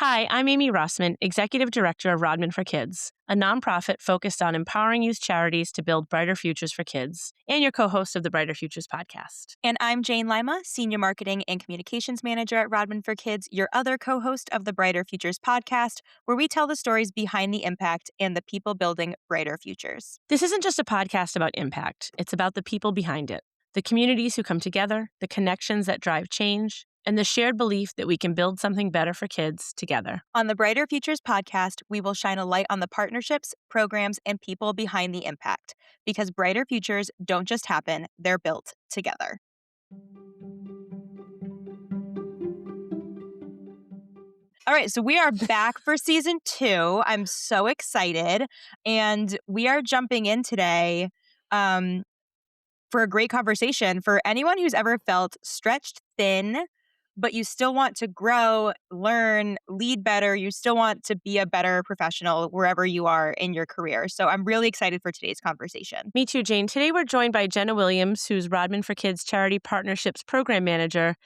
Hi, I'm Amy Rossman, Executive Director of Rodman for Kids, a nonprofit focused on empowering youth charities to build brighter futures for kids, and your co-host of the Brighter Futures podcast. And I'm Jane Lima, Senior Marketing and Communications Manager at Rodman for Kids, your other co-host of the Brighter Futures podcast, where we tell the stories behind the impact and the people building brighter futures. This isn't just a podcast about impact, it's about the people behind it, the communities who come together, the connections that drive change, and the shared belief that we can build something better for kids together. On the Brighter Futures podcast, we will shine a light on the partnerships, programs, and people behind the impact, because brighter futures don't just happen, they're built together. All right, so we are back for season 2. I'm so excited. And we are jumping in today for a great conversation for anyone who's ever felt stretched thin, but you still want to grow, learn, lead better. You still want to be a better professional wherever you are in your career. So I'm really excited for today's conversation. Me too, Jane. Today we're joined by Jenna Williams, who's Rodman for Kids Charity Partnerships Program Manager,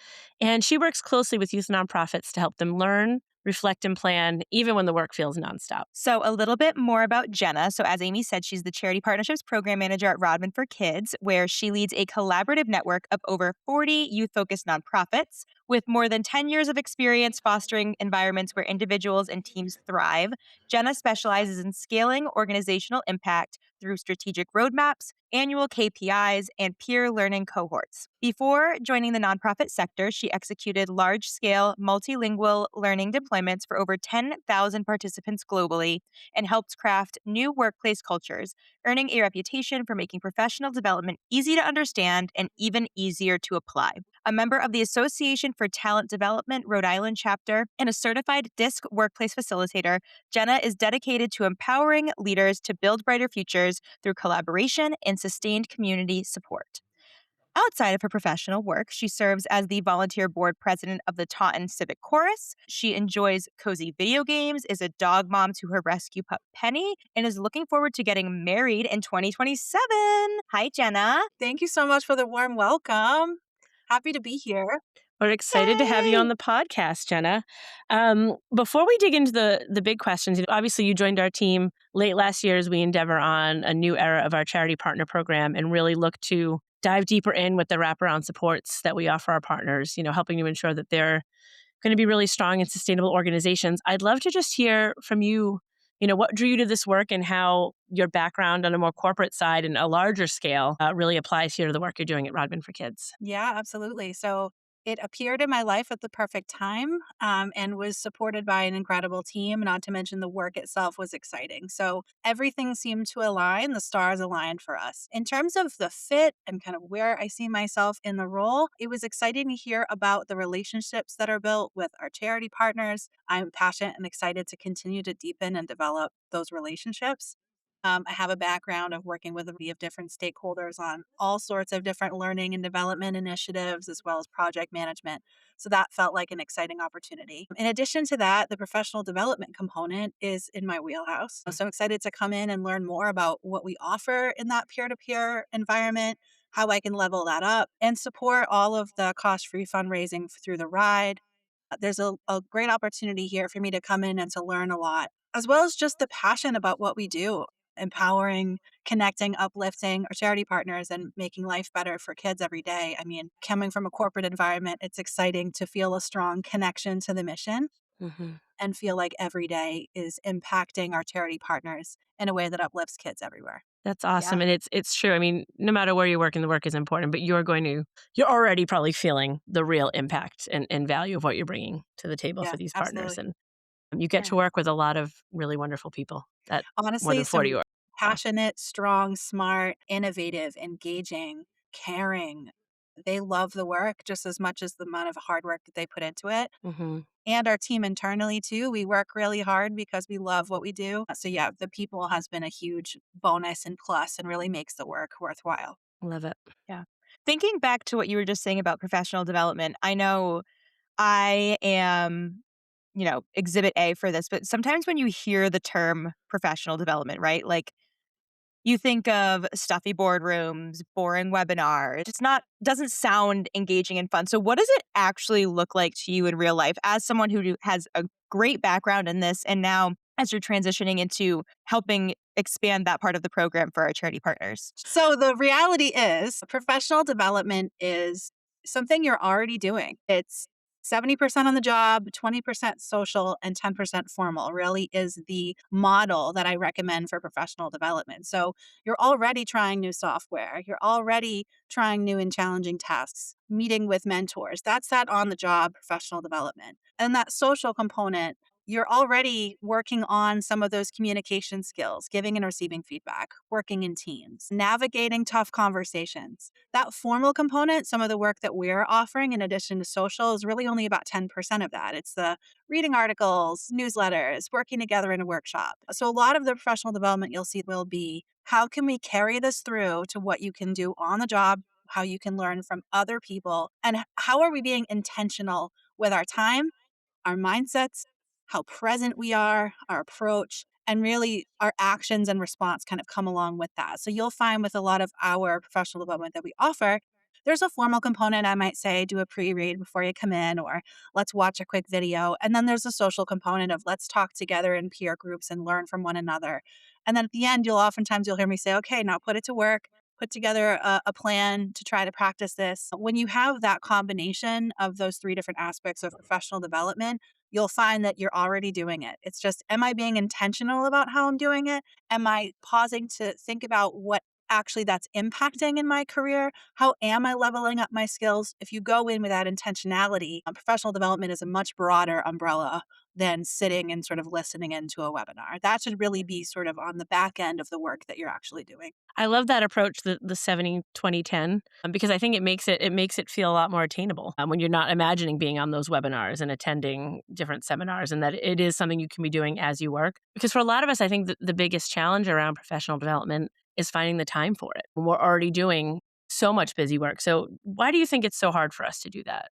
and she works closely with youth nonprofits to help them learn, reflect, and plan, even when the work feels nonstop. So a little bit more about Jenna. So as Amy said, she's the Charity Partnerships Program Manager at Rodman for Kids, where she leads a collaborative network of over 40 youth-focused nonprofits with more than 10 years of experience fostering environments where individuals and teams thrive. Jenna specializes in scaling organizational impact through strategic roadmaps, annual KPIs, and peer learning cohorts. Before joining the nonprofit sector, she executed large-scale multilingual learning deployments for over 10,000 participants globally and helped craft new workplace cultures, earning a reputation for making professional development easy to understand and even easier to apply. A member of the Association for Talent Development Rhode Island chapter and a certified DISC workplace facilitator, Jenna is dedicated to empowering leaders to build brighter futures through collaboration and sustained community support. Outside of her professional work, she serves as the volunteer board president of the Taunton Civic Chorus. She enjoys cozy video games, is a dog mom to her rescue pup Penny, and is looking forward to getting married in 2027. Hi, Jenna. Thank you so much for the warm welcome. Happy to be here. We're excited to have you on the podcast, Jenna. Before we dig into the big questions, obviously you joined our team late last year as we endeavor on a new era of our charity partner program and really look to dive deeper in with the wraparound supports that we offer our partners, helping to ensure that they're going to be really strong and sustainable organizations. I'd love to just hear from you, what drew you to this work and how your background on a more corporate side and a larger scale really applies here to the work you're doing at Rodman for Kids. Yeah, absolutely. So it appeared in my life at the perfect time and was supported by an incredible team, not to mention the work itself was exciting. So everything seemed to align, the stars aligned for us. In terms of the fit and kind of where I see myself in the role, it was exciting to hear about the relationships that are built with our charity partners. I'm passionate and excited to continue to deepen and develop those relationships. I have a background of working with a variety of different stakeholders on all sorts of different learning and development initiatives, as well as project management. So that felt like an exciting opportunity. In addition to that, the professional development component is in my wheelhouse. So I'm excited to come in and learn more about what we offer in that peer-to-peer environment, how I can level that up, and support all of the cost-free fundraising through the ride. There's a great opportunity here for me to come in and to learn a lot, as well as just the passion about what we do, empowering, connecting, uplifting our charity partners and making life better for kids every day. I mean, coming from a corporate environment, it's exciting to feel a strong connection to the mission and feel like every day is impacting our charity partners in a way that uplifts kids everywhere. That's awesome. Yeah. And it's true. I mean, no matter where you work and the work is important, but you're already probably feeling the real impact and value of what you're bringing to the table Yeah, for these partners. absolutely. And you get Yeah. to work with a lot of really wonderful people that more Honestly, than 40 some or passionate, strong, smart, innovative, engaging, caring. They love the work just as much as the amount of hard work that they put into it. Mm-hmm. And our team internally too, we work really hard because we love what we do. So yeah, the people has been a huge bonus and plus and really makes the work worthwhile. Love it. Yeah. Thinking back to what you were just saying about professional development, I know I am, exhibit A for this, but sometimes when you hear the term professional development, right? Like you think of stuffy boardrooms, boring webinars. It's not doesn't sound engaging and fun. So what does it actually look like to you in real life as someone who has a great background in this and now as you're transitioning into helping expand that part of the program for our charity partners? So the reality is professional development is something you're already doing. It's 70% on the job, 20% social, and 10% formal really is the model that I recommend for professional development. So you're already trying new software. You're already trying new and challenging tasks, meeting with mentors. That's that on the job professional development. And that social component, you're already working on some of those communication skills, giving and receiving feedback, working in teams, navigating tough conversations. That formal component, some of the work that we're offering in addition to social, is really only about 10% of that. It's the reading articles, newsletters, working together in a workshop. So a lot of the professional development you'll see will be how can we carry this through to what you can do on the job, how you can learn from other people, and how are we being intentional with our time, our mindsets, how present we are, our approach, and really our actions and response kind of come along with that. So you'll find with a lot of our professional development that we offer, there's a formal component. I might say, do a pre read before you come in, or let's watch a quick video. And then there's a social component of let's talk together in peer groups and learn from one another. And then at the end, you'll hear me say, okay, now put it to work. Put together a plan to try to practice this. When you have that combination of those three different aspects of professional development, you'll find that you're already doing it. It's just, am I being intentional about how I'm doing it? Am I pausing to think about what actually that's impacting in my career? How am I leveling up my skills? If you go in with that intentionality, professional development is a much broader umbrella than sitting and sort of listening into a webinar. That should really be sort of on the back end of the work that you're actually doing. I love that approach, the 70-20-10, because I think it makes it feel a lot more attainable when you're not imagining being on those webinars and attending different seminars, and that it is something you can be doing as you work. Because for a lot of us, I think that the biggest challenge around professional development is finding the time for it. We're already doing so much busy work. So why do you think it's so hard for us to do that?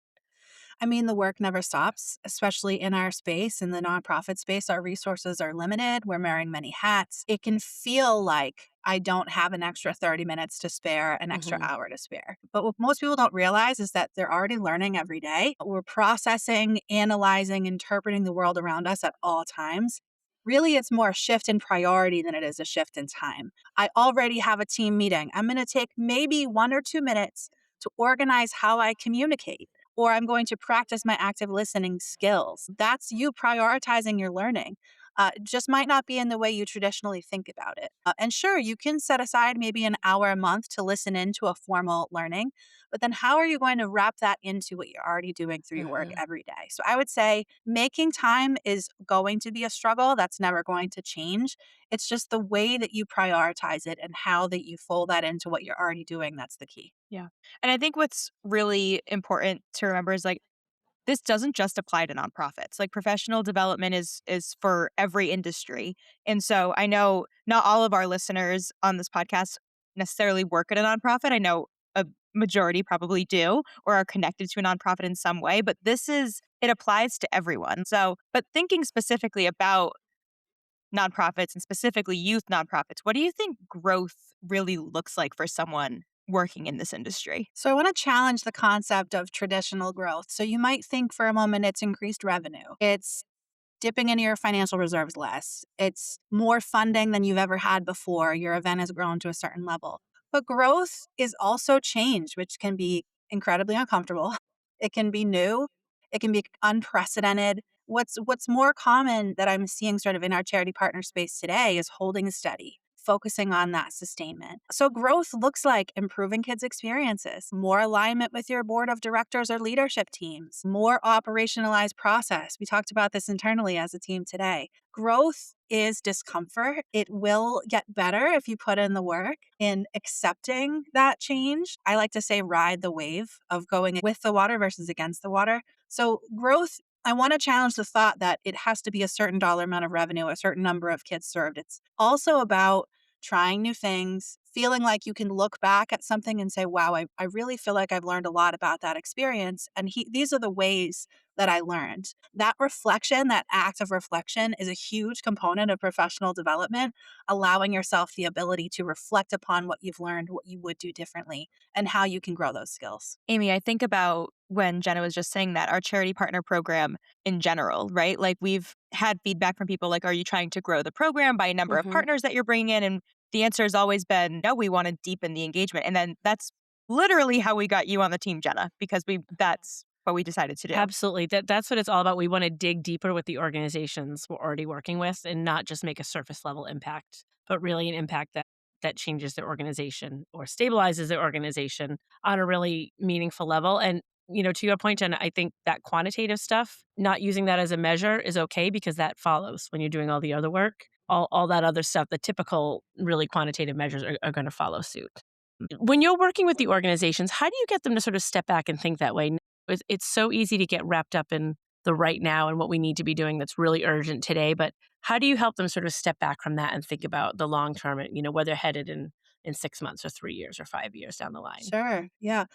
I mean, the work never stops, especially in our space. In the nonprofit space, our resources are limited. We're wearing many hats. It can feel like I don't have an extra 30 minutes to spare, an extra Mhm. hour to spare. But what most people don't realize is that they're already learning every day. We're processing, analyzing, interpreting the world around us at all times. Really, it's more a shift in priority than it is a shift in time. I already have a team meeting. I'm going to take maybe 1 or 2 minutes to organize how I communicate, or I'm going to practice my active listening skills. That's you prioritizing your learning. It just might not be in the way you traditionally think about it. And sure, you can set aside maybe an hour a month to listen into a formal learning, but then how are you going to wrap that into what you're already doing through your work Mhm. every day? So I would say making time is going to be a struggle. That's never going to change. It's just the way that you prioritize it and how that you fold that into what you're already doing. That's the key. Yeah. And I think what's really important to remember is like this doesn't just apply to nonprofits. Like professional development is for every industry. And so I know not all of our listeners on this podcast necessarily work at a nonprofit. I know a majority probably do or are connected to a nonprofit in some way, but it applies to everyone. So, but thinking specifically about nonprofits and specifically youth nonprofits, what do you think growth really looks like for someone working in this industry? So I want to challenge the concept of traditional growth. So you might think for a moment it's increased revenue. It's dipping into your financial reserves less. It's more funding than you've ever had before. Your event has grown to a certain level. But growth is also change, which can be incredibly uncomfortable. It can be new. It can be unprecedented. What's more common that I'm seeing sort of in our charity partner space today is holding steady, focusing on that sustainment. So growth looks like improving kids' experiences, more alignment with your board of directors or leadership teams, more operationalized process. We talked about this internally as a team today. Growth is discomfort. It will get better if you put in the work in accepting that change. I like to say ride the wave of going with the water versus against the water. So growth, I want to challenge the thought that it has to be a certain dollar amount of revenue, a certain number of kids served. It's also about trying new things, feeling like you can look back at something and say, wow, I really feel like I've learned a lot about that experience. And these are the ways that I learned. That reflection, that act of reflection, is a huge component of professional development, allowing yourself the ability to reflect upon what you've learned, what you would do differently, and how you can grow those skills. Amy, I think about when Jenna was just saying that, our charity partner program in general, right? Like we've had feedback from people like, are you trying to grow the program by a number of Mhm. partners that you're bringing in? And the answer has always been, no, we want to deepen the engagement. And then that's literally how we got you on the team, Jenna, because that's what we decided to do. Absolutely. That's what it's all about. We wanna dig deeper with the organizations we're already working with and not just make a surface level impact, but really an impact that changes their organization or stabilizes their organization on a really meaningful level. And, to your point, Jen, I think that quantitative stuff, not using that as a measure is okay because that follows when you're doing all the other work. All that other stuff, the typical really quantitative measures are gonna follow suit. When you're working with the organizations, how do you get them to sort of step back and think that way? It's so easy to get wrapped up in the right now and what we need to be doing that's really urgent today. But how do you help them sort of step back from that and think about the long term and, where they're headed in 6 months or 3 years or 5 years down the line? Sure. Yeah.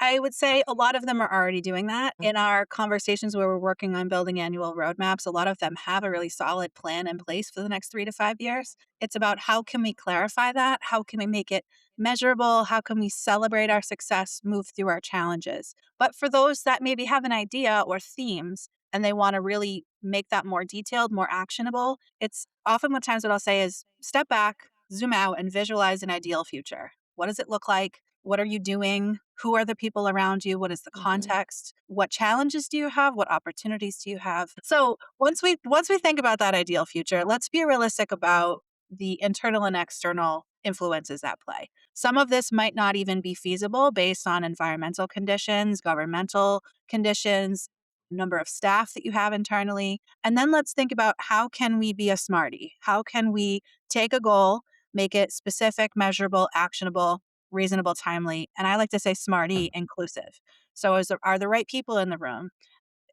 I would say a lot of them are already doing that. Mm. In our conversations where we're working on building annual roadmaps, a lot of them have a really solid plan in place for the next 3 to 5 years. It's about how can we clarify that? How can we make it measurable? How can we celebrate our success, move through our challenges? But for those that maybe have an idea or themes and they want to really make that more detailed, more actionable, it's often what times what I'll say is step back, zoom out, and visualize an ideal future. What does it look like? What are you doing? Who are the people around you? What is the Mhm. context? What challenges do you have? What opportunities do you have? So once we think about that ideal future, let's be realistic about the internal and external influences at play. Some of this might not even be feasible based on environmental conditions, governmental conditions, number of staff that you have internally. And then let's think about how can we be a smarty? How can we take a goal, make it specific, measurable, actionable, reasonable, timely, and I like to say smarty, inclusive. So are the right people in the room?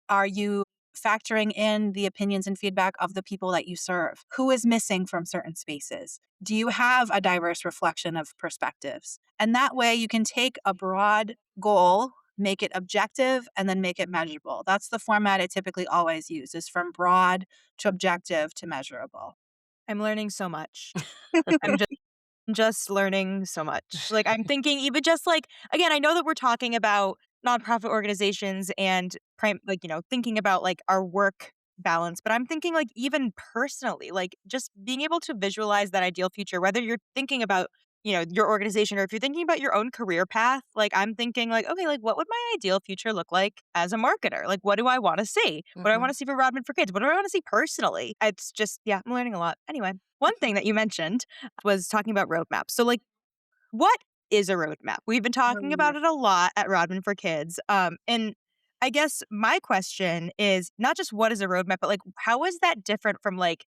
Are you factoring in the opinions and feedback of the people that you serve? Who is missing from certain spaces? Do you have a diverse reflection of perspectives? And that way you can take a broad goal, make it objective, and then make it measurable. That's the format I typically always use is from broad to objective to measurable. I'm learning so much. I'm just learning so much. Like, I'm thinking even just like, again, I know that we're talking about nonprofit organizations and thinking about like our work balance, but I'm thinking like even personally, like just being able to visualize that ideal future, whether you're thinking about, your organization or if you're thinking about your own career path, like I'm thinking like, okay, like what would my ideal future look like as a marketer? Like, what do I want to see? What do I want Mhm. to see for Rodman for Kids? What do I want to see personally? It's just, yeah, I'm learning a lot. Anyway, one thing that you mentioned was talking about roadmaps. So, like, what is a roadmap? We've been talking about Mm, it a lot at Rodman for Kids. And I guess my question is not just what is a roadmap, but like, how is that different from like,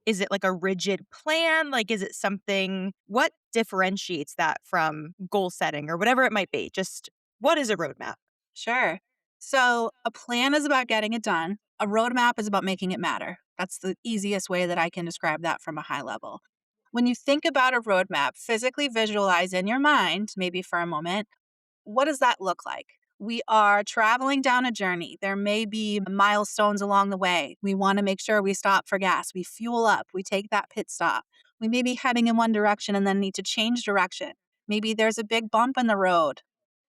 is it like a rigid plan? Like, is it something, what differentiates that from goal setting or whatever it might be? Just what is a roadmap? sure. So a plan is about getting it done. A roadmap is about making it matter. That's the easiest way that I can describe that from a high level. When you think about a roadmap, physically visualize in your mind, maybe for a moment, what does that look like? We are traveling down a journey. There may be milestones along the way. We want to make sure we stop for gas. We fuel up. We take that pit stop. We may be heading in one direction and then need to change direction. Maybe there's a big bump in the road.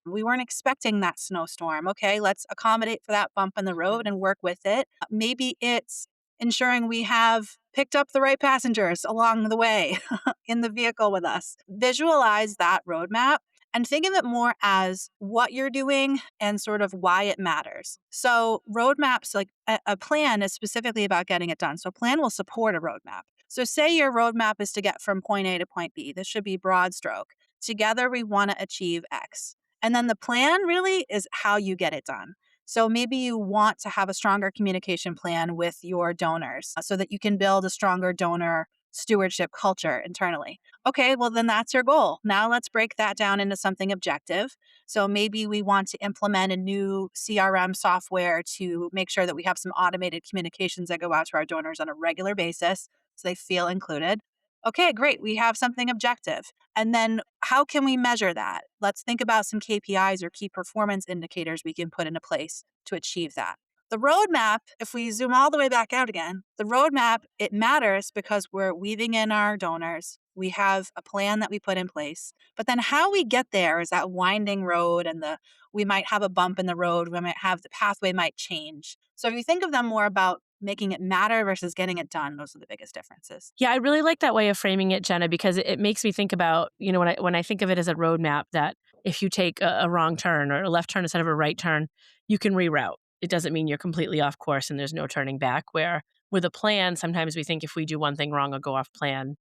We weren't expecting that snowstorm. Okay, let's accommodate for that bump in the road Mhm. and work with it. Maybe it's ensuring we have picked up the right passengers along the way in the vehicle with us. Visualize that roadmap and think of it more as what you're doing and sort of why it matters. So, roadmaps, like a plan, is specifically about getting it done. So, plan will support a roadmap. So, say your roadmap is to get from point A to point B. This should be broad stroke. Together, we want to achieve X. And then the plan really is how you get it done. So maybe you want to have a stronger communication plan with your donors so that you can build a stronger donor stewardship culture internally. Okay, well, then that's your goal. Now let's break that down into something objective. So maybe we want to implement a new CRM software to make sure that we have some automated communications that go out to our donors on a regular basis so they feel included. Okay, great. We have something objective. And then how can we measure that? Let's think about some KPIs or key performance indicators we can put into place to achieve that. The roadmap, if we zoom all the way back out again, the roadmap, it matters because we're weaving in our donors. We have a plan that we put in place. But then how we get there is that winding road and we might have a bump in the road, we might have the pathway might change. So if you think of them more about making it matter versus getting it done, those are the biggest differences. Yeah, I really like that way of framing it, Jenna, because it makes me think about, when I think of it as a roadmap, that if you take a wrong turn or a left turn instead of a right turn, you can reroute. It doesn't mean you're completely off course and there's no turning back. Where with a plan, sometimes we think if we do one thing wrong or go off plan,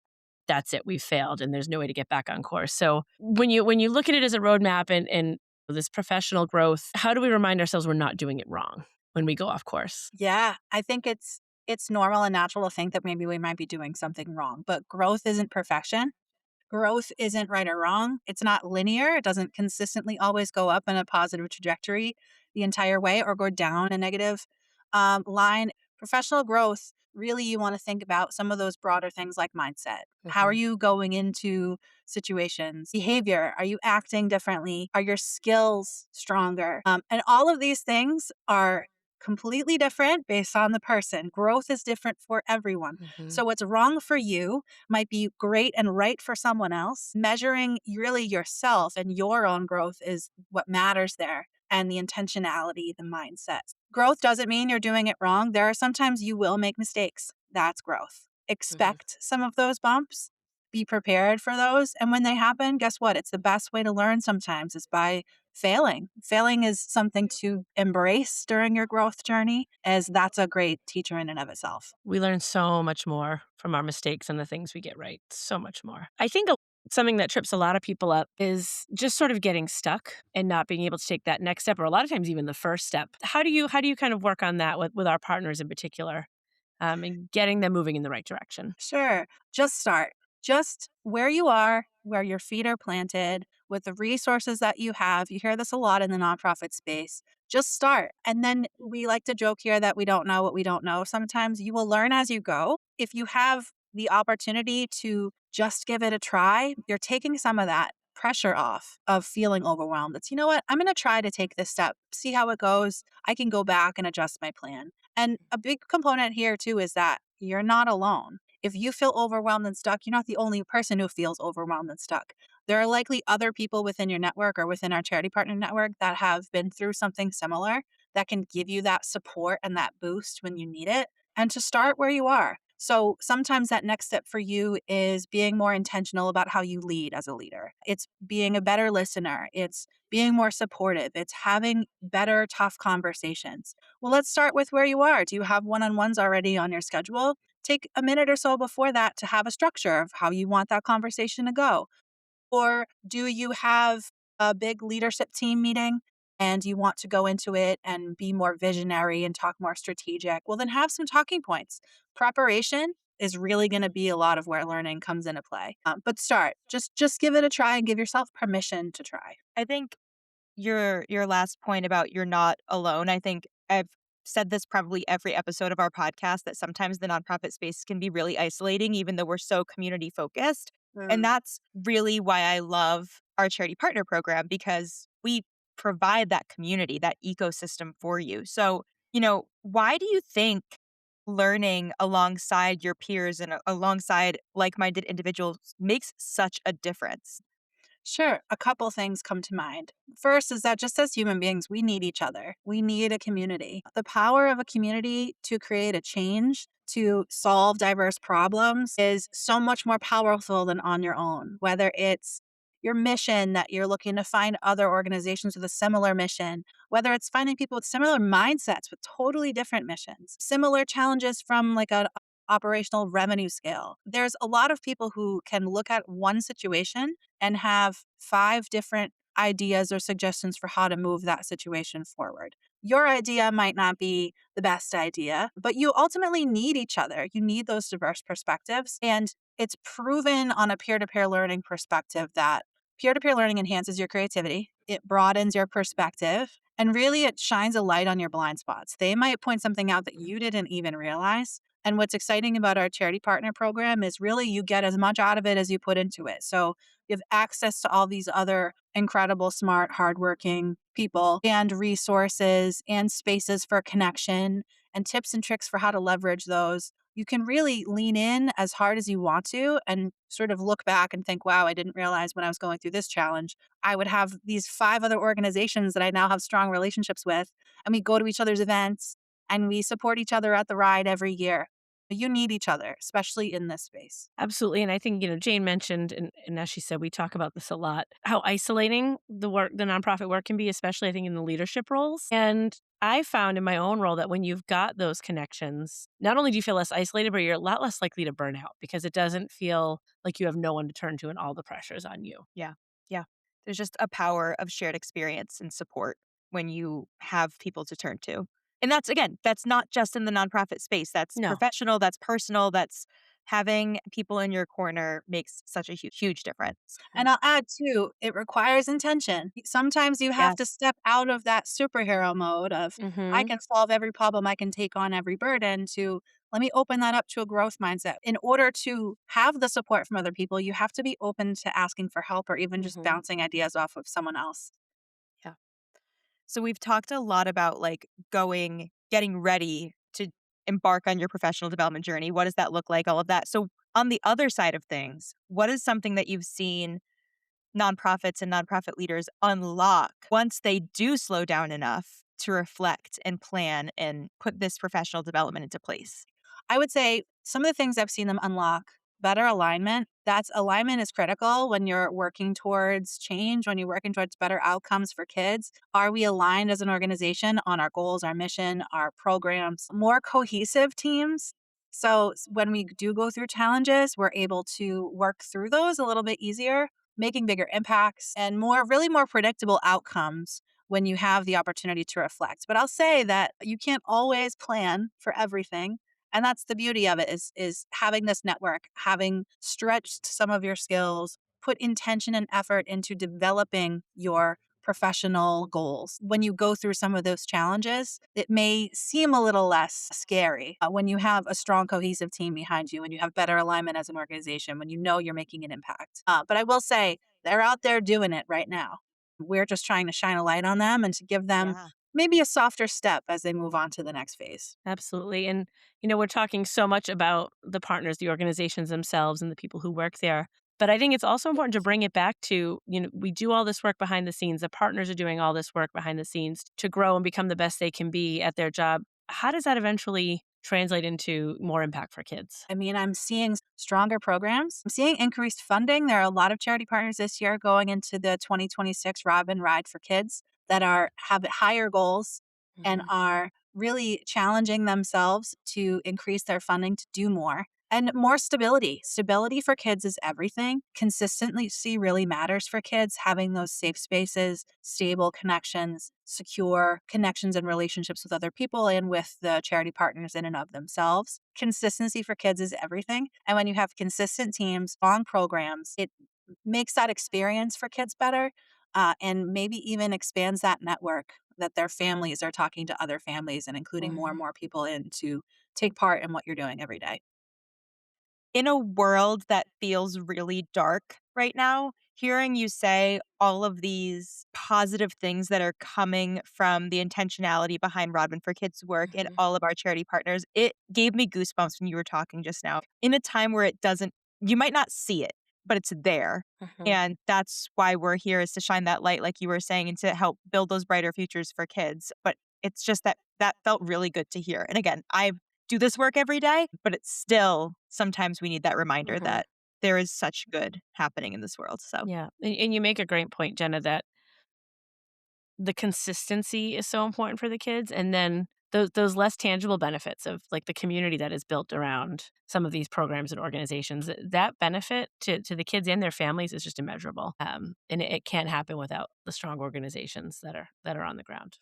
that's it, we've failed and there's no way to get back on course. So when you look at it as a roadmap and this professional growth, how do we remind ourselves we're not doing it wrong when we go off course? Yeah, I think it's normal and natural to think that maybe we might be doing something wrong, but growth isn't perfection. Growth isn't right or wrong. It's not linear. It doesn't consistently always go up in a positive trajectory the entire way or go down a negative line. Professional growth, really, you want to think about some of those broader things like mindset. How are Mhm. you going into situations? Behavior. Are you acting differently? Are your skills stronger? And all of these things are completely different based on the person. Growth is different for everyone. Mhm. So, what's wrong for you might be great and right for someone else. Measuring really yourself and your own growth is what matters there, and the intentionality, the mindset. Growth doesn't mean you're doing it wrong. There are sometimes you will make mistakes. That's growth. Mhm. Expect some of those bumps. Be prepared for those. And when they happen, guess what? It's the best way to learn sometimes is by failing. Failing is something to embrace during your growth journey, as that's a great teacher in and of itself. We learn so much more from our mistakes and the things we get right. So much more. I think something that trips a lot of people up is just sort of getting stuck and not being able to take that next step, or a lot of times even the first step. How do you kind of work on that with our partners in particular, and getting them moving in the right direction? Sure. Just start. Just where you are, where your feet are planted, with the resources that you have. You hear this a lot in the nonprofit space. Just start. And then we like to joke here that we don't know what we don't know. Sometimes you will learn as you go. If you have the opportunity to just give it a try, you're taking some of that pressure off of feeling overwhelmed. It's, you know what, I'm going to try to take this step, see how it goes. I can go back and adjust my plan. And a big component here, too, is that you're not alone. If you feel overwhelmed and stuck, you're not the only person who feels overwhelmed and stuck. There are likely other people within your network or within our charity partner network that have been through something similar that can give you that support and that boost when you need it. And to start where you are. So sometimes that next step for you is being more intentional about how you lead as a leader. It's being a better listener. It's being more supportive. It's having better, tough conversations. Well, let's start with where you are. Do you have one on ones already on your schedule? Take a minute or so before that to have a structure of how you want that conversation to go. Or do you have a big leadership team meeting and you want to go into it and be more visionary and talk more strategic? Well, then have some talking points. Preparation is really going to be a lot of where learning comes into play. But start. Just give it a try and give yourself permission to try. I think your last point about you're not alone, I think I've said this probably every episode of our podcast that sometimes the nonprofit space can be really isolating, even though we're so community focused. And Mm. that's really why I love our charity partner program because we provide that community, that ecosystem for you. So, why do you think learning alongside your peers and alongside like minded individuals makes such a difference? Sure. A couple things come to mind. First is that just as human beings, we need each other. We need a community. The power of a community to create a change, to solve diverse problems is so much more powerful than on your own. Whether it's your mission that you're looking to find other organizations with a similar mission, whether it's finding people with similar mindsets with totally different missions, similar challenges from like an operational revenue scale. There's a lot of people who can look at one situation and have 5 different ideas or suggestions for how to move that situation forward. Your idea might not be the best idea, but you ultimately need each other. You need those diverse perspectives. And it's proven on a peer to peer learning perspective that peer to peer learning enhances your creativity, it broadens your perspective, and really it shines a light on your blind spots. They might point something out that you didn't even realize. And what's exciting about our charity partner program is really you get as much out of it as you put into it. So you have access to all these other incredible, smart, hardworking people and resources and spaces for connection and tips and tricks for how to leverage those. You can really lean in as hard as you want to and sort of look back and think, wow, I didn't realize when I was going through this challenge, I would have these 5 other organizations that I now have strong relationships with. And we go to each other's events and we support each other at the ride every year. You need each other, especially in this space. Absolutely, and I think, Jane mentioned, and as she said, we talk about this a lot, how isolating the nonprofit work can be, especially I think in the leadership roles. And I found in my own role that when you've got those connections, not only do you feel less isolated, but you're a lot less likely to burn out because it doesn't feel like you have no one to turn to and all the pressure's on you. Yeah. Yeah. There's just a power of shared experience and support when you have people to turn to. And that's, again, that's not just in the nonprofit space. That's No. professional, that's personal, that's having people in your corner makes such a huge difference. And I'll add too, it requires intention. Sometimes you have to Yes. step out of that superhero mode of, I Mhm. can solve every problem, I can take on every burden, to let me open that up to a growth mindset. In order to have the support from other people, you have to be open to asking for help or even just Mhm. bouncing ideas off of someone else. Yeah. So we've talked a lot about like getting ready to embark on your professional development journey. What does that look like? All of that. So on the other side of things, what is something that you've seen nonprofits and nonprofit leaders unlock once they do slow down enough to reflect and plan and put this professional development into place? I would say some of the things I've seen them unlock: better alignment. That's alignment is critical when you're working towards change, when you're working towards better outcomes for kids. Are we aligned as an organization on our goals, our mission, our programs? More cohesive teams. So when we do go through challenges, we're able to work through those a little bit easier, making bigger impacts and really more predictable outcomes when you have the opportunity to reflect. But I'll say that you can't always plan for everything, and that's the beauty of it, is having this network, having stretched some of your skills, put intention and effort into developing your professional goals. When you go through some of those challenges, it may seem a little less scary when you have a strong, cohesive team behind you, when you have better alignment as an organization, when you know you're making an impact. But I will say, they're out there doing it right now. We're just trying to shine a light on them and to give them Yeah. maybe a softer step as they move on to the next phase. Absolutely. And, we're talking so much about the partners, the organizations themselves, and the people who work there. But I think it's also important to bring it back to, we do all this work behind the scenes. The partners are doing all this work behind the scenes to grow and become the best they can be at their job. How does that eventually translate into more impact for kids? I mean, I'm seeing stronger programs. I'm seeing increased funding. There are a lot of charity partners this year going into the 2026 Robin Ride for Kids that have higher goals and Mhm. are really challenging themselves to increase their funding to do more. And more stability. Stability for kids is everything. Consistency really matters for kids. Having those safe spaces, stable connections, secure connections and relationships with other people and with the charity partners in and of themselves. Consistency for kids is everything. And when you have consistent teams, long programs, it makes that experience for kids better, and maybe even expands that network that their families are talking to other families and including more and Mhm. more people in to take part in what you're doing every day. In a world that feels really dark right now, hearing you say all of these positive things that are coming from the intentionality behind Rodman for Kids work and Mhm. all of our charity partners, it gave me goosebumps when you were talking just now. In a time where you might not see it, but it's there. Mhm. And that's why we're here, is to shine that light, like you were saying, and to help build those brighter futures for kids. But it's just that felt really good to hear. And again, I do this work every day, but it's still sometimes we need that reminder Mhm. that there is such good happening in this world. So, Yeah. And you make a great point, Jenna, that the consistency is so important for the kids, and then those less tangible benefits of, like, the community that is built around some of these programs and organizations, that benefit to the kids and their families is just immeasurable, and it can't happen without the strong organizations that are on the ground.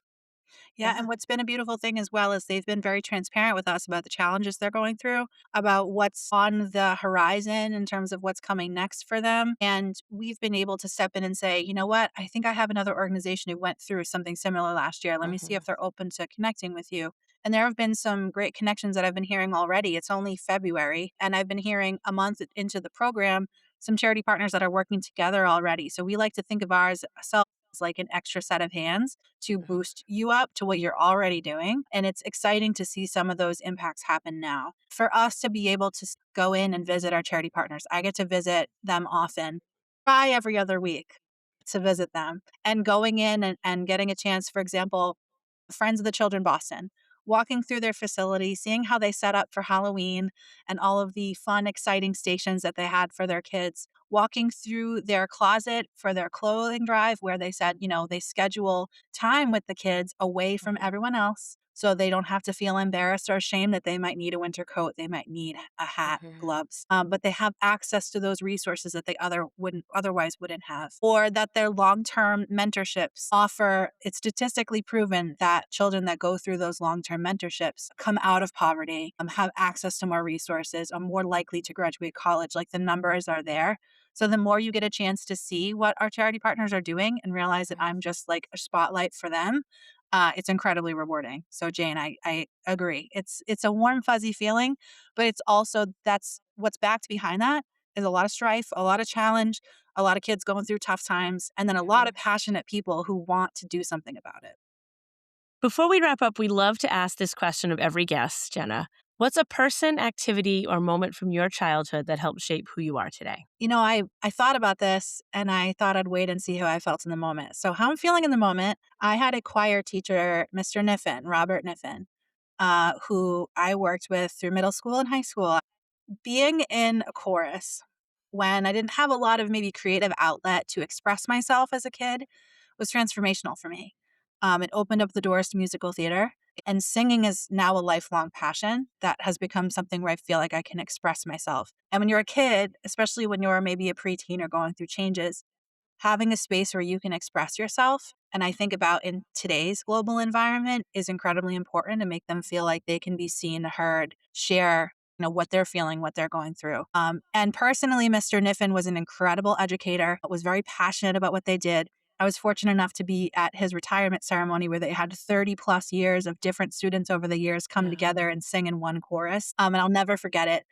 Yeah, yeah. and what's been a beautiful thing as well is they've been very transparent with us about the challenges they're going through, about what's on the horizon in terms of what's coming next for them. And we've been able to step in and say, you know what, I think I have another organization who went through something similar last year. Let me see if Mhm. they're open to connecting with you. And there have been some great connections that I've been hearing already. It's only February, and I've been hearing a month into the program some charity partners that are working together already. So we like to think of ourselves as like an extra set of hands to Mhm. boost you up to what you're already doing. And it's exciting to see some of those impacts happen now. For us to be able to go in and visit our charity partners, I get to visit them often, try every other week to visit them. And going in and getting a chance, for example, Friends of the Children Boston, walking through their facility, seeing how they set up for Halloween and all of the fun, exciting stations that they had for their kids, walking through their closet for their clothing drive, where they said, they schedule time with the kids away from Mhm. everyone else. So they don't have to feel embarrassed or ashamed that they might need a winter coat, they might need a hat, Mhm. gloves, but they have access to those resources that they otherwise wouldn't have, or that their long-term mentorships offer. It's statistically proven that children that go through those long-term mentorships come out of poverty, have access to more resources, are more likely to graduate college. Like the numbers are there. So the more you get a chance to see what our charity partners are doing and realize that Mhm. I'm just like a spotlight for them, it's incredibly rewarding. So Jane, I agree. It's a warm fuzzy feeling, but it's also that's what's backed behind that is a lot of strife, a lot of challenge, a lot of kids going through tough times, and then a lot of Mhm. passionate people who want to do something about it. Before we wrap up, we love to ask this question of every guest, Jenna. What's a person, activity, or moment from your childhood that helped shape who you are today? I thought about this and I thought I'd wait and see how I felt in the moment. So how I'm feeling in the moment, I had a choir teacher, Mr. Niffen, Robert Niffen, who I worked with through middle school and high school. Being in a chorus when I didn't have a lot of maybe creative outlet to express myself as a kid was transformational for me. It opened up the doors to musical theater, and singing is now a lifelong passion that has become something where I feel like I can express myself. And when you're a kid, especially when you're maybe a preteen or going through changes, having a space where you can express yourself, and I think about in today's global environment, is incredibly important to make them feel like they can be seen, heard, share, what they're feeling, what they're going through. And personally, Mr. Niffen was an incredible educator, was very passionate about what they did. I was fortunate enough to be at his retirement ceremony where they had 30 plus years of different students over the years come Yeah. together and sing in one chorus. And I'll never forget it.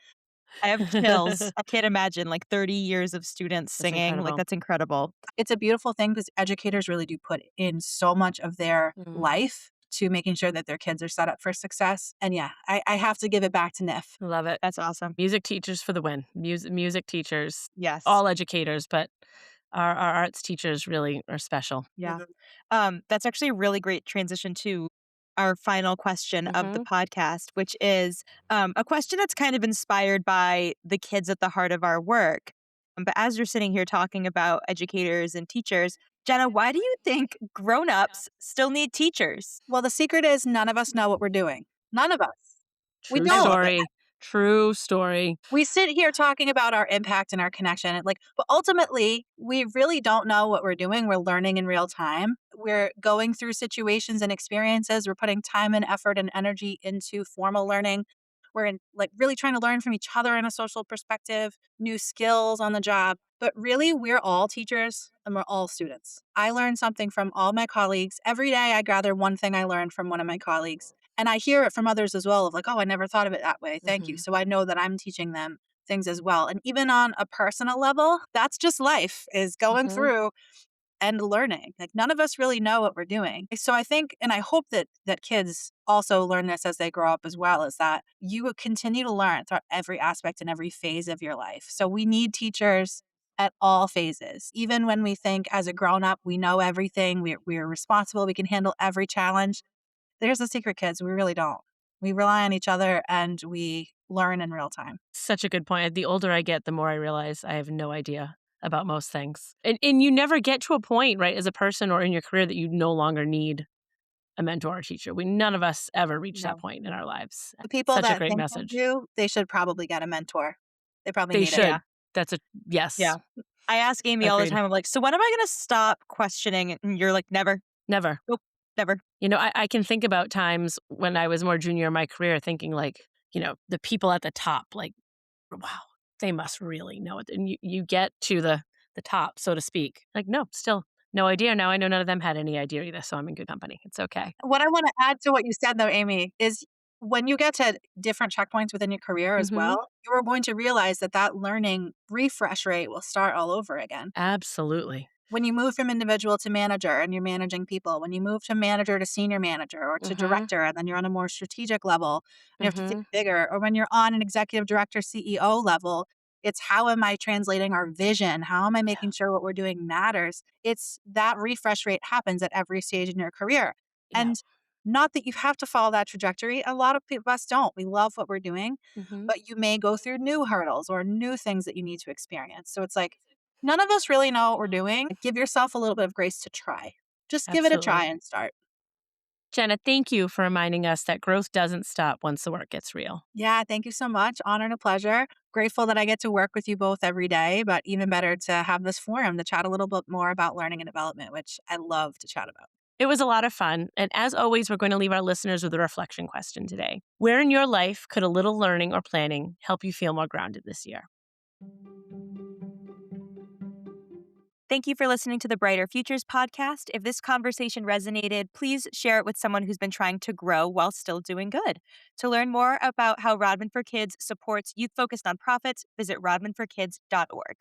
I have chills. I can't imagine like 30 years of students That's singing. Like, incredible. that's incredible. It's a beautiful thing because educators really do put in so much of their Mhm. life to making sure that their kids are set up for success. And yeah, I have to give it back to NIF. Love it. That's awesome. Music teachers for the win. Music teachers, Yes. all educators, but our arts teachers really are special. Yeah. Mhm. That's actually a really great transition to our final question of the Mhm. podcast, which is a question that's kind of inspired by the kids at the heart of our work. But as you're sitting here talking about educators and teachers, Jenna, why do you think grown-ups still need teachers? Well, the secret is none of us know what we're doing. None of us. We True I don't. love it. story. True story. We sit here talking about our impact and our connection, and but ultimately, we really don't know what we're doing. We're learning in real time. We're going through situations and experiences. We're putting time and effort and energy into formal learning. We're in really trying to learn from each other in a social perspective, new skills on the job. But really, we're all teachers and we're all students. I learn something from all my colleagues. Every day I gather one thing I learned from one of my colleagues. And I hear it from others as well of oh, I never thought of it that way. Thank you. Mhm. So I know that I'm teaching them things as well. And even on a personal level, that's just life is going Mhm. through and learning. Like none of us really know what we're doing. So I think and I hope that kids also learn this as they grow up as well, is that you will continue to learn throughout every aspect and every phase of your life. So we need teachers at all phases. Even when we think as a grown up we know everything, we're responsible, we can handle every challenge. There's the secret, kids. We really don't. We rely on each other and we learn in real time. Such a good point. The older I get, the more I realize I have no idea about most things. And you never get to a point, right, as a person or in your career that you no longer need a mentor or teacher. None of us ever reach that No. point in our lives. The people Such a that great think they message. do, they should probably get a mentor. They probably They need it. Yeah. should. That's a yes. Yeah. I ask Amy all the Agreed. time, I'm like, so when am I going to stop questioning? And you're like, never. Never. Nope. Never. I can think about times when I was more junior in my career thinking the people at the top, wow, they must really know it. And you get to the top, so to speak. Like, no, still No idea. Now I know none of them had any idea either, so I'm in good company. It's okay. What I want to add to what you said, though, Amy, is when you get to different checkpoints within your career as Mhm. well, you are going to realize that that learning refresh rate will start all over again. Absolutely. When you move from individual to manager and you're managing people, when you move to manager to senior manager or to Mhm. director, and then you're on a more strategic level and you have to think Mhm. bigger, or when you're on an executive director, CEO level, it's how am I translating our vision? How am I Yeah. making sure what we're doing matters? It's that refresh rate happens at every stage in your career. Yeah. And not that you have to follow that trajectory. A lot of us don't. We love what we're doing, Mhm. but you may go through new hurdles or new things that you need to experience. So it's like, none of us really know what we're doing. Give yourself a little bit of grace to try. Just give it a try Absolutely. and start. Jenna, thank you for reminding us that growth doesn't stop once the work gets real. Yeah, thank you so much. Honor and a pleasure. Grateful that I get to work with you both every day, but even better to have this forum to chat a little bit more about learning and development, which I love to chat about. It was a lot of fun. And as always, we're going to leave our listeners with a reflection question today. Where in your life could a little learning or planning help you feel more grounded this year? Thank you for listening to the Brighter Futures podcast. If this conversation resonated, please share it with someone who's been trying to grow while still doing good. To learn more about how Rodman for Kids supports youth focused nonprofits, visit rodmanforkids.org.